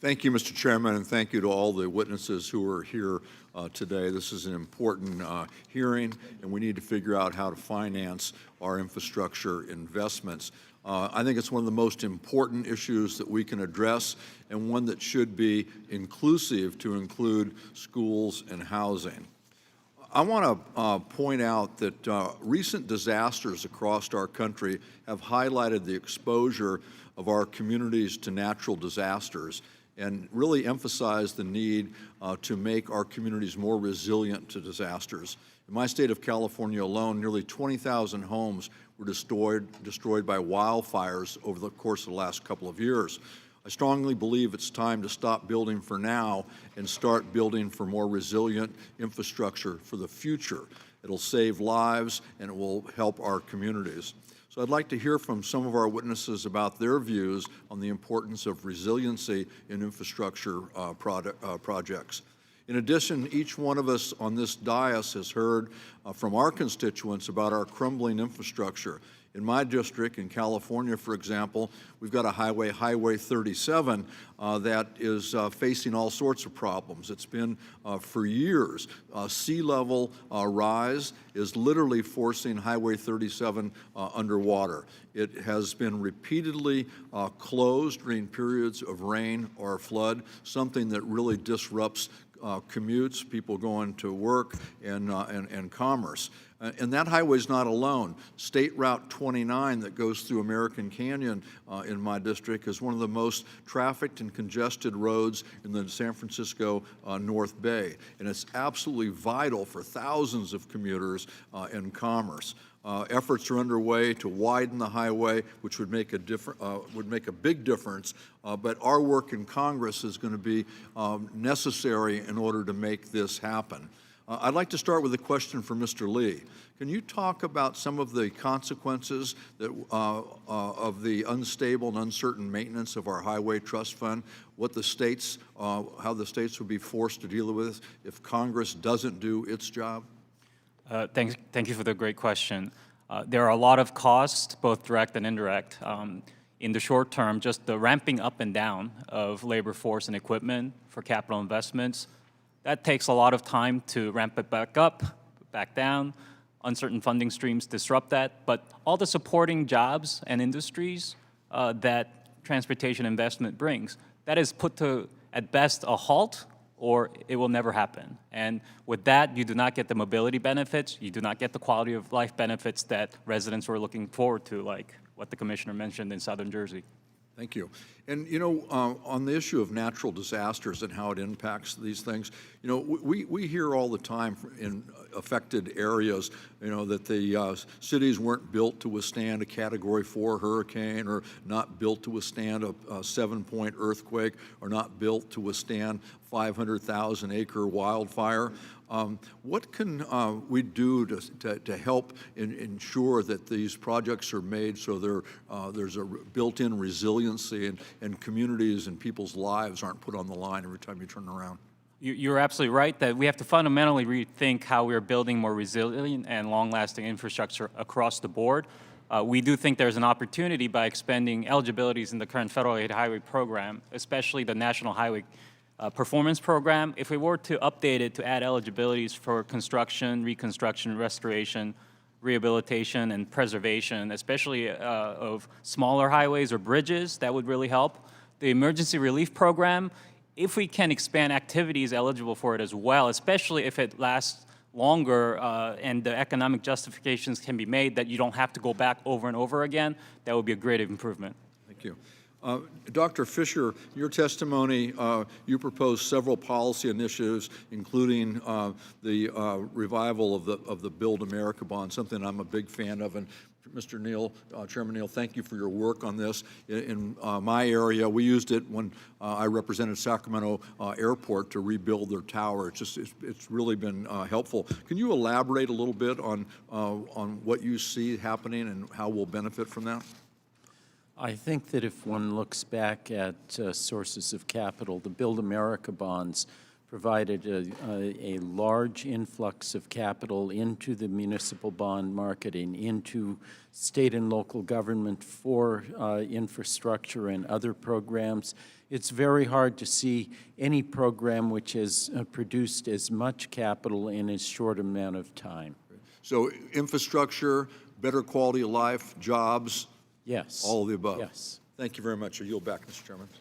Thank you, Mr. Chairman, and thank you to all the witnesses who are here today. This is an important hearing, and we need to figure out how to finance our infrastructure investments. I think it's one of the most important issues that we can address, and one that should be inclusive to include schools and housing. I want to point out that recent disasters across our country have highlighted the exposure of our communities to natural disasters and really emphasize the need to make our communities more resilient to disasters. In my state of California alone, nearly 20,000 homes were destroyed by wildfires over the course of the last couple of years. I strongly believe it's time to stop building for now and start building for more resilient infrastructure for the future. It'll save lives and it will help our communities. So I'd like to hear from some of our witnesses about their views on the importance of resiliency in infrastructure projects. In addition, each one of us on this dais has heard from our constituents about our crumbling infrastructure. In my district, in California, for example, we've got a highway, Highway 37, that is facing all sorts of problems. It's been for years. Sea level rise is literally forcing Highway 37 underwater. It has been repeatedly closed during periods of rain or flood, something that really disrupts commutes, people going to work, and commerce. And that highway is not alone. State Route 29 that goes through American Canyon in my district is one of the most trafficked and congested roads in the San Francisco North Bay. And it's absolutely vital for thousands of commuters and commerce. Efforts are underway to widen the highway, which would make a big difference. But our work in Congress is going to be necessary in order to make this happen. I'd like to start with a question for Mr. Lee. Can you talk about some of the consequences that, of the unstable and uncertain maintenance of our highway trust fund, what the states, how the states would be forced to deal with if Congress doesn't do its job? Thank you for the great question. There are a lot of costs, both direct and indirect. In the short term, just the ramping up and down of labor force and equipment for capital investments, that takes a lot of time to ramp it back up, back down. Uncertain funding streams disrupt that, but all the supporting jobs and industries that transportation investment brings, that is put to, at best, a halt, or it will never happen. And with that, you do not get the mobility benefits, you do not get the quality of life benefits that residents were looking forward to, like what the commissioner mentioned in Southern Jersey. Thank you. And, you know, on the issue of natural disasters and how it impacts these things, you know, we hear all the time in affected areas, you know, that the cities weren't built to withstand a Category 4 hurricane, or not built to withstand a 7-point earthquake, or not built to withstand 500,000-acre wildfire. What can we do to help ensure that these projects are made so there's a built-in resiliency and communities and people's lives aren't put on the line every time you turn around? You're absolutely right that we have to fundamentally rethink how we're building more resilient and long-lasting infrastructure across the board. We do think there's an opportunity by expanding eligibilities in the current federal aid highway program, especially the National Highway Performance Program. If we were to update it to add eligibilities for construction, reconstruction, restoration, rehabilitation, and preservation, especially of smaller highways or bridges, that would really help. The Emergency Relief Program, if we can expand activities eligible for it as well, especially if it lasts longer and the economic justifications can be made that you don't have to go back over and over again, that would be a great improvement. Thank you. Dr. Fisher, your testimony, you proposed several policy initiatives, including the revival of the Build America bond, something I'm a big fan of. And Mr. Neal, Chairman Neal, thank you for your work on this. In my area, we used it when I represented Sacramento Airport to rebuild their tower. It's really been helpful. Can you elaborate a little bit on what you see happening and how we'll benefit from that? I think that if one looks back at sources of capital, the Build America bonds provided a large influx of capital into the municipal bond market and into state and local government for infrastructure and other programs. it's very hard to see any program which has produced as much capital in as short amount of time. So infrastructure, better quality of life, jobs, Yes. all of the above. Yes. Thank you very much. I yield back, Mr. Chairman.